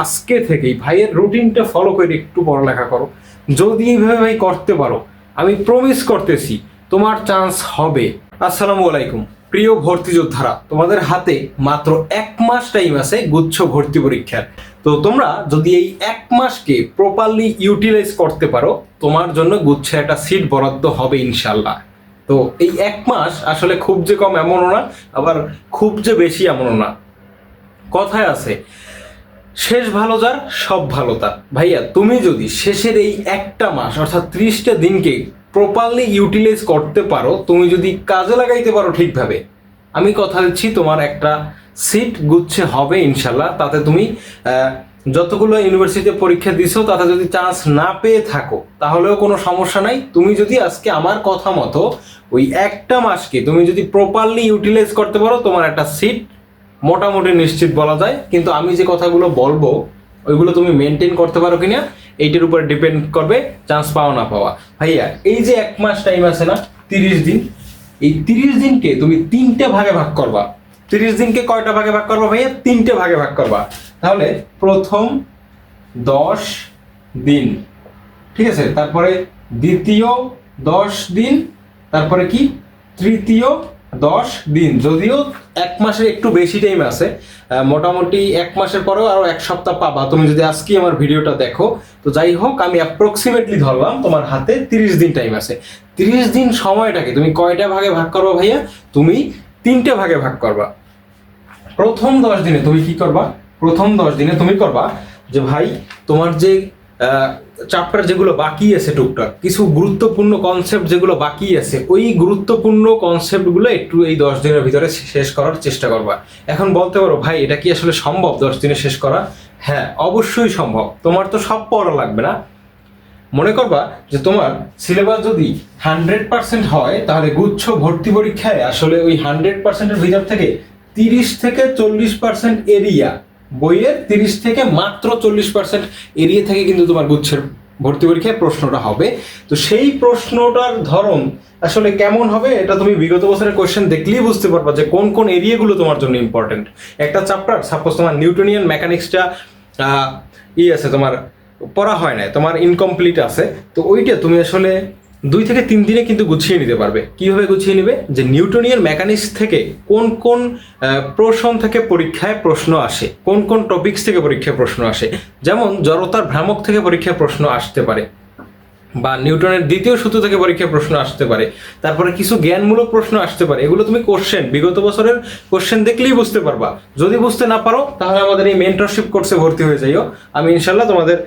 আজকে থেকেই ভাইয়ের রুটিনটা ফলো করে একটু পড়ালেখা করো। যদি এইভাবে ভাই করতে পারো, আমি প্রমিস করতেছি তোমার চান্স হবে। আসসালামু আলাইকুম প্রিয় ভর্তি যোদ্ধারা, তোমাদের হাতে মাত্র 1 মাস টাইম আছে গুচ্ছ ভর্তি পরীক্ষার। তো তোমরা যদি এই 1 মাসকে প্রপারলি ইউটিলাইজ করতে পারো, তোমার জন্য গুচ্ছে একটা সিট বরাদ্দ হবে ইনশাল্লাহ। তো এই 1 মাস আসলে খুব যে কম এমনও না, আবার খুব যে বেশি এমনও না। কথায় আছে শেষ ভালো যার সব ভালো তার। ভাইয়া তুমি যদি শেষের এই একটা মাস অর্থাৎ 30টা দিনকে প্রপারলি ইউটিলাইজ করতে পারো, তুমি যদি কাজে লাগাইতে পারো ঠিকভাবে, আমি কথা দিচ্ছি তোমার একটা সিট গুচ্ছে হবে ইনশাল্লাহ। তাতে তুমি যতগুলো ইউনিভার্সিটিতে পরীক্ষা দিছো তাতে যদি চান্স না পেয়ে থাকো তাহলেও কোনো সমস্যা নাই। তুমি যদি আজকে আমার কথা মতো ওই একটা মাসকে তুমি যদি প্রপারলি ইউটিলাইজ করতে পারো, তোমার একটা সিট মোটামুটি নিশ্চিত বলা যায়। কিন্তু আমি যে কথাগুলো বলবো ওইগুলো তুমি মেনটেন করতে পারো কিনা এইটার উপর ডিপেন্ড করবে চান্স পাওয়া না পাওয়া। ভাইয়া এই যে 1 মাস টাইম আছে না, 30 দিন, এই 30 দিনকে তুমি 3টে ভাগে ভাগ করবা। 30 দিনকে কয়টা ভাগে ভাগ করবা ভাইয়া? 3টে ভাগে ভাগ করবা। তাহলে প্রথম 10 দিন, ঠিক আছে, তারপরে দ্বিতীয় 10 দিন, তারপরে কি তৃতীয় 10 দিন। যদিও 1 মাসের একটু বেশি টাইম আছে, মোটামুটি 1 মাসের পরেও আরো 1 সপ্তাহ পাবা তুমি যদি আজকে আমার ভিডিওটা দেখো। তো যাই হোক, আমি অ্যাপ্রক্সিমেটলি ধরলাম তোমার হাতে 30 দিন টাইম আছে। 30 দিন সময়টাকে তুমি কয়টা ভাগে ভাগ করবা ভাইয়া? তুমি 3টে ভাগে ভাগ করবা। প্রথম 10 দিনে তুমি কি করবা? প্রথম 10 দিনে তুমি করবা যে ভাই তোমার যে চ্যাপ্টার যেগুলো বাকি আছে, টুকটাক কিছু গুরুত্বপূর্ণ কনসেপ্ট যেগুলো বাকি আছে, ওই গুরুত্বপূর্ণ কনসেপ্টগুলো একটু এই 10 দিনের ভিতরে শেষ করার চেষ্টা করবা। এখন বলতে পারো ভাই এটা কি আসলে সম্ভব 10 দিনে শেষ করা? হ্যাঁ, অবশ্যই সম্ভব। তোমার তো সব পড়া লাগবে না। মনে করবা যে তোমার সিলেবাস যদি 100% হয়, তাহলে গুচ্ছ ভর্তি পরীক্ষায় আসলে ওই 100%-এর ভিতর থেকে 30 থেকে 40% এরিয়া, বইয়ের 30 থেকে মাত্র 40% এরিয়া থেকে কিন্তু তোমার গুচ্ছের ভর্তি পরীক্ষায় প্রশ্নটা হবে। তো সেই প্রশ্নটার ধরন আসলে কেমন হবে এটা তুমি বিগত বছরের কোশ্চেন দেখলেই বুঝতে পারবা যে কোন কোন এরিয়াগুলো তোমার জন্য ইম্পর্টেন্ট। একটা চ্যাপ্টার সাপোজ তোমার নিউটনিয়ান মেকানিক্সটা আছে, তোমার পড়া হয় না, তোমার ইনকমপ্লিট আছে, তো ওইটা তুমি আসলে 2 থেকে 3 দিনে কিন্তু গুছিয়ে নিতে পারবে। কিভাবে গুছিয়ে নিবে? যে নিউটনিয়ান মেকানিক্স থেকে কোন কোন প্রশ্ন থেকে পরীক্ষায় প্রশ্ন আসে, কোন কোন টপিকস থেকে পরীক্ষায় প্রশ্ন আসে। যেমন জড়তার ভ্রামক থেকে পরীক্ষায় প্রশ্ন আসতে পারে, বা নিউটনের দ্বিতীয় সূত্র থেকে পরীক্ষায় প্রশ্ন আসতে পারে, তারপরে কিছু জ্ঞানমূলক প্রশ্ন আসতে পারে। এগুলো তুমি কোশ্চেন বিগত বছরের কোশ্চেন দেখলেই বুঝতে পারবা। যদি বুঝতে না পারো তাহলে আমাদের এই মেন্টরশিপ কোর্সে ভর্তি হয়ে যাইও। আমি ইনশাল্লাহ তোমাদের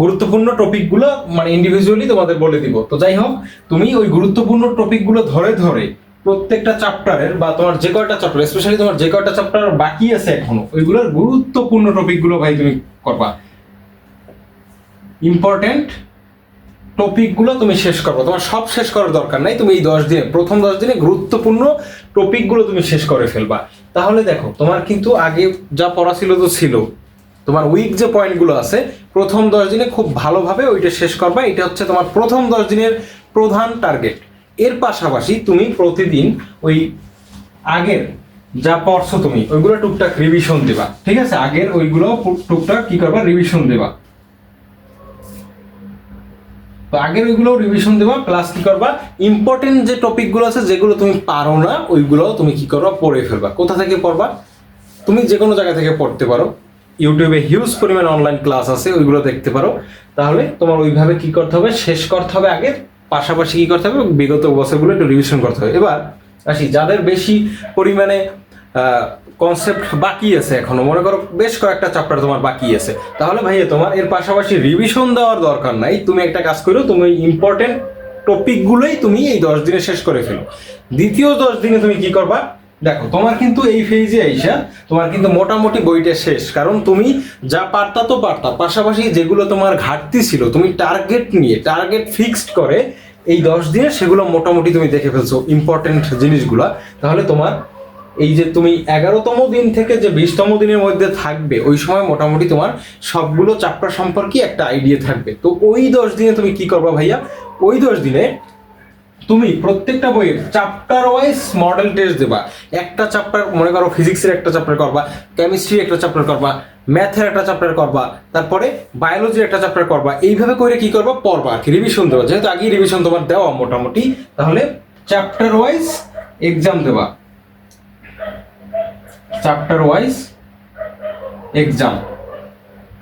গুরুত্বপূর্ণ টপিকগুলো মানে ইন্ডিভিজুয়ালি তোমাদের বলে দিব। তো যাই হোক, তুমি ওই গুরুত্বপূর্ণ টপিকগুলো ধরে ধরে প্রত্যেকটা চ্যাপ্টারের, বা তোমার যে কয়টা চ্যাপ্টার, স্পেশালি তোমার যে কয়টা চ্যাপ্টার বাকি আছে এখনো, ওইগুলোর গুরুত্বপূর্ণ টপিকগুলো ভাই তুমি করবা। ইম্পর্টেন্ট টপিকগুলো তুমি শেষ করবো। তোমার সব শেষ করার দরকার নাই, তুমি এই 10 দিনে, প্রথম 10 দিনে গুরুত্বপূর্ণ টপিকগুলো তুমি শেষ করে ফেলবা। তাহলে দেখো তোমার কিন্তু আগে যা পড়া ছিল তো ছিল, তোমার উইক যে পয়েন্টগুলো আছে প্রথম 10 দিনে খুব ভালোভাবে ওইটা শেষ করবা। এটা হচ্ছে তোমার প্রথম 10 দিনের প্রধান টার্গেট। এর পাশাপাশি তুমি প্রতিদিন ওই আগের যা পড়ছো তুমি ওইগুলো টুকটাক রিভিশন দেবা, ঠিক আছে? আগের ওইগুলো টুকটাক কি করবা? রিভিশন দেবা। তো আগের ওইগুলো রিভিশন দেবা, প্লাস কি করবা? ইম্পর্টেন্ট যে টপিকগুলো আছে যেগুলো তুমি পারো না, ওইগুলো তুমি কি করবা? পড়ে ফেলবা। কোথা থেকে পড়বা? তুমি যে কোনো জায়গা থেকে পড়তে পারো। ইউটিউবে হিউজ পরিমাণ অনলাইন ক্লাস আছে, ওইগুলো দেখতে পারো। তাহলে তোমার ওইভাবে কি করতে হবে? শেষ করতে হবে আগে, পাশাপাশি কি করতে হবে? বিগত বছরগুলো একটু রিভিশন করতে হবে। এবার আসি যাদের বেশি পরিমাণে কনসেপ্ট বাকি আছে এখনো, মনে করো বেশ কয়েকটা চ্যাপ্টার তোমার বাকি আছে, তাহলে ভাইয়া তোমার এর পাশাপাশি রিভিশন দেওয়ার দরকার নাই। তুমি একটা কাজ করো, তুমি ইম্পর্টেন্ট টপিকগুলোই তুমি এই 10 দিনে শেষ করে ফেলো। দ্বিতীয় 10 দিনে তুমি কি করবা? দেখো তোমার কিন্তু এই ফেজে আইসা তোমার কিন্তু মোটামুটি বইটা শেষ, কারণ তুমি যা পারতা তো পারতা, পাশাপাশি যেগুলো তোমার ঘাটতি ছিল তুমি টার্গেট নিয়ে, টার্গেট ফিক্সড করে এই 10 দিনে সেগুলো মোটামুটি তুমি দেখে ফেলছো ইম্পর্টেন্ট জিনিসগুলো। তাহলে তোমার এই যে তুমি 11তম দিন থেকে যে 20তম দিনের মধ্যে থাকবে, ওই সময় মোটামুটি তোমার সবগুলো চ্যাপ্টার সম্পর্কে একটা আইডিয়া থাকবে। তো ওই 10 দিনে তুমি কি করবা ভাইয়া? ওই 10 দিনে তুমি প্রত্যেকটা বইয়ের চ্যাপ্টার ওয়াইজ মডেল টেস্ট দেবা। একটা চ্যাপ্টার, মনে করো ফিজিক্সের একটা চ্যাপ্টার করবা, কেমিস্ট্রি একটা চ্যাপ্টার করবা, ম্যাথের একটা চ্যাপ্টার করবা, তারপরে বায়োলজির একটা চ্যাপ্টার করবা, এইভাবে করে কি করবা পড়বা আর কি, রিভিশন দেবা, যেহেতু আগেই রিভিশন তোমার দেওয়া মোটামুটি, তাহলে চ্যাপ্টার ওয়াইজ এক্সাম দেবা, চ্যাপ্টার ওয়াইজ এক্সাম।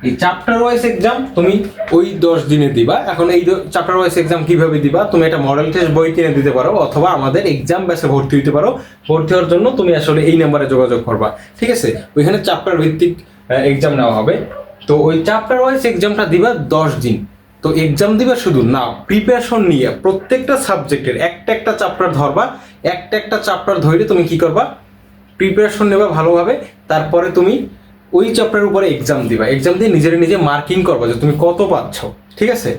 এই চ্যাপ্টার ওয়াইজ এক্সাম তুমি ওই 10 দিনে দিবা। এখন এই চ্যাপ্টার ওয়াইজ এক্সাম কিভাবে দিবা, তুমি একটা মডেল টেস্ট বই কিনে দিতে পারো, অথবা আমাদের এক্সাম ব্যাচে ভর্তি হতে পারো। ভর্তি হওয়ার জন্য তুমি আসলে এই নাম্বারে যোগাযোগ করবা, ঠিক আছে? ওইখানে চ্যাপ্টার ভিত্তিক এক্সাম নেওয়া হবে। তো ওই চ্যাপ্টার ওয়াইজ এক্সামটা দিবা 10 দিন। তো এক্সাম দিবা শুধু না, প্রিপারেশন নিয়ে প্রত্যেকটা সাবজেক্টের একটা একটা চ্যাপ্টার ধরবা, একটা একটা চ্যাপ্টার ধরে তুমি কি করবা, প্রিপারেশন নেবা ভালোভাবে। তারপরে তুমি ওই চ্যাপ্টারের উপরে এক্সাম দিবা, এক্সাম দিয়ে নিজে মার্কিং করবা যে তুমি কত পাচ্ছ, ঠিক আছে?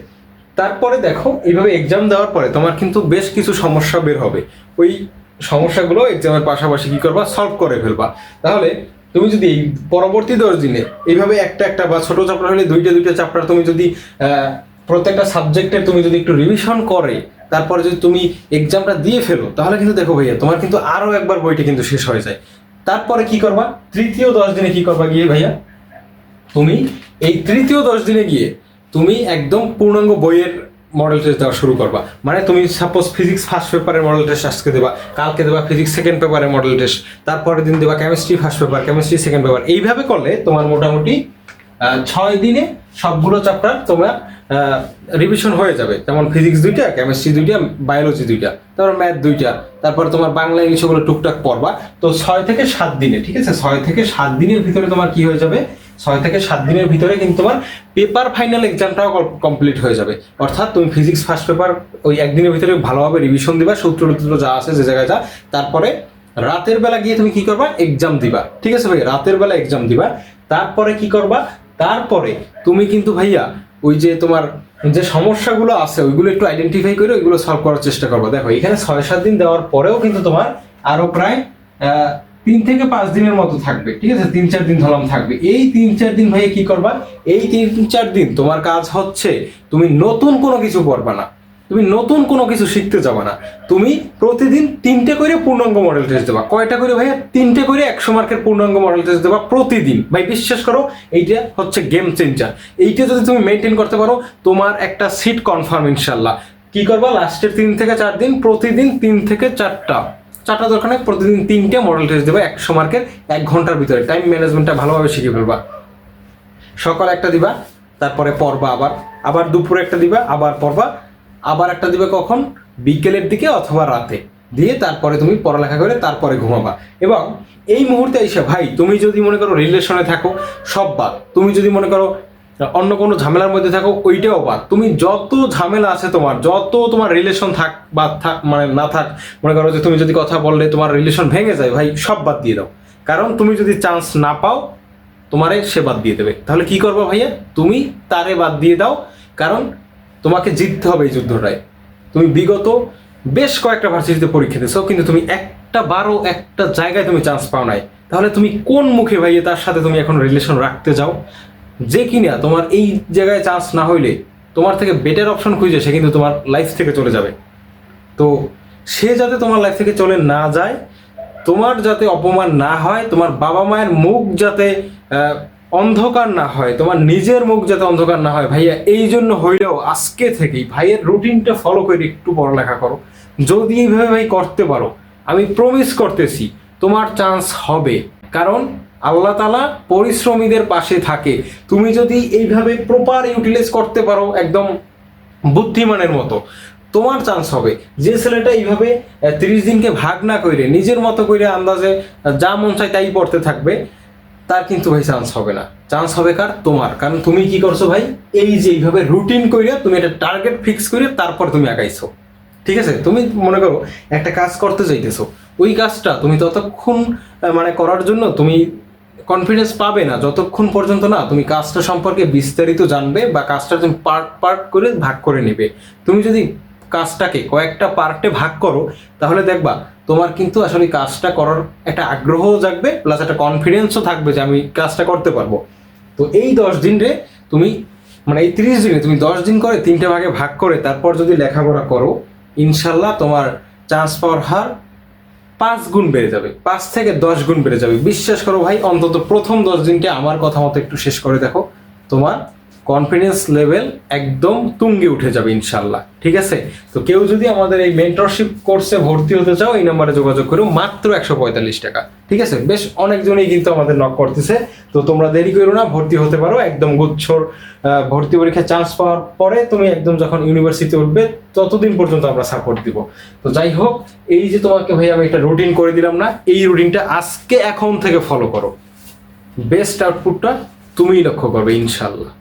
তারপরে দেখো এইভাবে এক্সাম দেওয়ার পরে তোমার কিন্তু বেশ কিছু সমস্যা বের হবে। ওই সমস্যাগুলো এক্সামের পাশাপাশি কি করবা, সলভ করে ফেলবা। তাহলে তুমি যদি এই পরবর্তী 10 দিনে এইভাবে একটা একটা বা ছোট চ্যাপ্টার হলে দুইটা চ্যাপ্টার তুমি যদি প্রত্যেকটা সাবজেক্টের তুমি যদি একটু রিভিশন করে তারপরে যদি তুমি এক্সামটা দিয়ে ফেলো, তাহলে কিন্তু দেখো ভাইয়া তোমার কিন্তু আরো একবার বইটা কিন্তু শেষ হয়ে যায়। তারপরে কি করবা, তৃতীয় 10 দিনে কি করবা গিয়ে ভাইয়া, তুমি এই তৃতীয় 10 দিনে গিয়ে তুমি একদম পূর্ণাঙ্গ বইয়ের মডেল টেস্ট দেওয়া শুরু করবা। মানে তুমি সাপোজ ফিজিক্স ফার্স্ট পেপারের মডেল টেস্ট আজকে দেবা, কালকে দেবা ফিজিক্স সেকেন্ড পেপারের মডেল টেস্ট, তারপরের দিন দেবা chemistry first paper, chemistry second paper. এইভাবে করলে তোমার মোটামুটি 6 দিনে সবগুলো চ্যাপ্টার তোমার রিভিশন হয়ে যাবে। যেমন ফিজিক্স 2টা, কেমিস্ট্রি 2টা, বায়োলজি 2টা, তারপর ম্যাথ 2টা, তারপর তোমার বাংলা ইংলিশ ওগুলো টুকটাক পড়বা। তো 6 থেকে 7 দিনে, ঠিক আছে? 6 থেকে 7 দিনের ভিতরে তোমার কি হয়ে যাবে, 6 থেকে 7 দিনের ভিতরে কিন্তু তোমার পেপার ফাইনাল এক্সামটাও কমপ্লিট হয়ে যাবে। অর্থাৎ তুমি ফিজিক্স ফার্স্ট পেপার ওই একদিনের ভিতরে ভালোভাবে রিভিশন দিবা, সূত্র যা আছে যে জায়গায় যা, তারপরে রাতের বেলা গিয়ে তুমি কি করবা, এক্সাম দিবা, ঠিক আছে ভাই? রাতের বেলা এক্সাম দিবা। তারপরে কি করবা, তারপরে তুমি কিন্তু ভাইয়া ওই যে তোমার যে সমস্যাগুলো আছে ওইগুলো একটু আইডেন্টিফাই করে ওইগুলো সলভ করার চেষ্টা করবো। দেখো এখানে 6-7 দিন দেওয়ার পরেও কিন্তু তোমার আরো প্রায় 3 থেকে 5 দিনের মতো থাকবে, ঠিক আছে? 3-4 দিন ধরলাম থাকবে। এই 3-4 দিন ভাইয়া কি করবা, এই 3-4 দিন তোমার কাজ হচ্ছে তুমি নতুন কোনো কিছু পড়বা না, তুমি নতুন কোনো কিছু শিখতে যাবে না, তুমি প্রতিদিন 3টে করে পূর্ণাঙ্গ মডেল টেস্ট দেবা। কয়টা করে ভাইয়া? 3টে করে 100 মার্কের পূর্ণাঙ্গ মডেল টেস্ট দেবা প্রতিদিন। ভাই বিশ্বাস করো এইটা হচ্ছে গেম চেঞ্জার। এইটা যদি তুমি মেনটেন করতে পারো তোমার একটা সিট কনফার্ম ইনশাল্লাহ। কি করবা, লাস্টের 3 থেকে 4 দিন প্রতিদিন 3 থেকে 4টা দরকার নেই, প্রতিদিন 3টে মডেল টেস্ট দেবা 100 মার্কের 1 ঘন্টার ভিতরে। টাইম ম্যানেজমেন্টটা ভালোভাবে শিখে ফেলবা। সকালে একটা দিবা, তারপরে পড়বা, আবার দুপুরে একটা দিবা, আবার পড়বা, আবার একটা দিবে কখন, বিকেলের দিকে অথবা রাতে দিয়ে তারপরে তুমি পড়ালেখা করে তারপরে ঘুমাবা। এবং এই মুহূর্তে এসে ভাই তুমি যদি মনে করো রিলেশনে থাকো সব বাদ, তুমি যদি মনে করো অন্য কোনো ঝামেলার মধ্যে থাকো ওইটাও বাদ, তুমি যত ঝামেলা আছে তোমার, যত তোমার রিলেশন থাক বা থাক মানে না থাক, মনে করো যে তুমি যদি কথা বললে তোমার রিলেশন ভেঙে যায়, ভাই সব বাদ দিয়ে দাও। কারণ তুমি যদি চান্স না পাও তোমারে সে বাদ দিয়ে দেবে। তাহলে কি করবো ভাইয়া, তুমি তারে বাদ দিয়ে দাও। কারণ তোমাকে জিততে হবে এই যুদ্ধটায়। তুমি বিগত বেশ কয়েকটা ভার্সিটিতে পরীক্ষা দিয়েছো কিন্তু তুমি একটা জায়গায় তুমি চান্স পাও নাই। তাহলে তুমি কোন মুখে ভাইয়া তার সাথে তুমি এখন রিলেশন রাখতে যাও, যে কিনা তোমার এই জায়গায় চান্স না হইলে তোমার থেকে বেটার অপশন খুঁজে সে কিন্তু তোমার লাইফ থেকে চলে যাবে। তো সে যাতে তোমার লাইফ থেকে চলে না যায়, তোমার যাতে অপমান না হয়, তোমার বাবা মায়ের মুখ যাতে অন্ধকার না হয়, তোমার নিজের মুখ যাতে অন্ধকার না হয়, ভাইয়া এই জন্য হইলেও আজকে থেকেই ভাইয়ের রুটিনটা ফলো করে একটু পড়ালেখা করো। যদি এইভাবে ভাই করতে পারো আমি প্রমিস করতেছি তোমার চান্স হবে। কারণ আল্লাহ তাআলা পরিশ্রমীদের পাশে থাকে। তুমি যদি এইভাবে প্রপার ইউটিলাইজ করতে পারো একদম বুদ্ধিমানের মতো, তোমার চান্স হবে। যে ছেলেটা এইভাবে 30 দিনকে ভাগ না করে নিজের মতো করে আন্দাজে যা মন চায় তাই পড়তে থাকবে, তার কিন্তু ভাই চান্স হবে না। চান্স হবে কার? তোমার। কারণ তুমি কি করছো ভাই, এই যে এইভাবে রুটিন করে তুমি একটা টার্গেট ফিক্স করে তারপর তুমি আগাইছো, ঠিক আছে? তুমি মনে করো একটা কাজ করতে চাইতেছো, ওই কাজটা তুমি ততক্ষণ মানে করার জন্য তুমি কনফিডেন্স পাবে না যতক্ষণ পর্যন্ত না তুমি কাজটা সম্পর্কে বিস্তারিত জানবে বা কাজটা তুমি পার্ট করে ভাগ করে নেবে। তুমি যদি কাজটাকে কয়েকটা পার্টে ভাগ করো তাহলে দেখবা তোমার কিন্তু আসলে কাজটা করার একটা আগ্রহও জাগবে, প্লাস একটা কনফিডেন্সও থাকবে যে আমি কাজটা করতে পারবো। তো এই 10 দিনে তুমি মানে এই 30 দিনে তুমি 10 দিন করে 3টে ভাগে ভাগ করে তারপর যদি লেখাপড়া করো, ইনশাল্লাহ তোমার চান্স পাওয়ার হার 5 গুণ বেড়ে যাবে, 5 থেকে 10 গুণ বেড়ে যাবে। বিশ্বাস করো ভাই, অন্তত প্রথম 10 দিনকে আমার কথা মতো একটু শেষ করে দেখো, তোমার কনফিডেন্স লেভেল একদম তুঙ্গে উঠে যাবে ইনশাল্লাহ। ঠিক আছে, তো কেউ যদি আমাদের এই মেন্টরশিপ কোর্সে ভর্তি হতে চাও, এই নাম্বারে যোগাযোগ করো, মাত্র 145 টাকা। ঠিক আছে, বেশ অনেকজনই কিন্তু আমাদের নক করতেছে, তো তোমরা দেরি করো না, ভর্তি হতে পারো একদম গুচ্ছর ভর্তি পরীক্ষায় চান্স পাওয়ার পরে তুমি একদম যখন ইউনিভার্সিটি উঠবে ততদিন পর্যন্ত আমরা সাপোর্ট দিব। তো যাই হোক, এই যে তোমাকে ভাই আমি একটা রুটিন করে দিলাম না, এই রুটিনটা আজকে এখন থেকে ফলো করো, বেস্ট আউটপুটটা তুমিই লক্ষ্য করবে ইনশাল্লাহ।